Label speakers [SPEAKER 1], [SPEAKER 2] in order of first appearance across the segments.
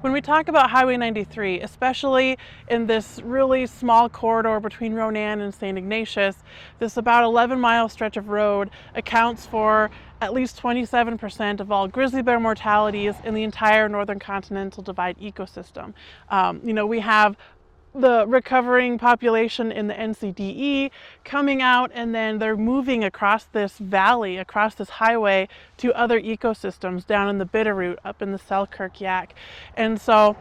[SPEAKER 1] When we talk about Highway 93, especially in this really small corridor between Ronan and St. Ignatius, this about 11-mile stretch of road accounts for at least 27% of all grizzly bear mortalities in the entire northern continental divide ecosystem. We have the recovering population in the NCDE coming out, and then they're moving across this valley, across this highway to other ecosystems down in the Bitterroot, up in the Selkirk Yaak. And so,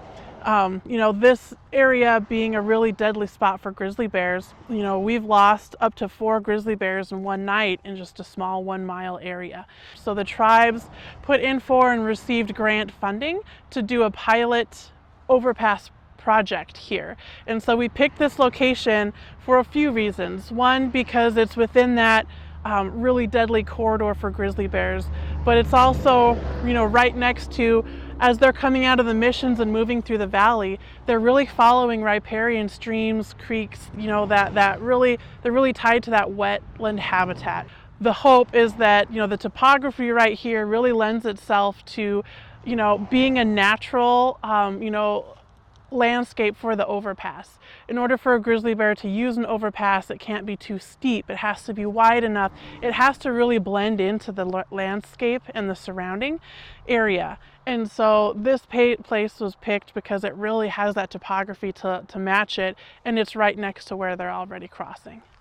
[SPEAKER 1] this area being a really deadly spot for grizzly bears, we've lost up to 4 grizzly bears in one night in just a small 1-mile area. So the tribes put in for and received grant funding to do a pilot overpass project here. And so we picked this location for a few reasons. One, because it's within that really deadly corridor for grizzly bears, but it's also, right next to, as they're coming out of the missions and moving through the valley, they're really following riparian streams, creeks, they're really tied to that wetland habitat. The hope is that, the topography right here really lends itself to, being a natural, landscape for the overpass. In order for a grizzly bear to use an overpass, it can't be too steep. It has to be wide enough. It has to really blend into the landscape and the surrounding area. And so this place was picked because it really has that topography to match it, and it's right next to where they're already crossing.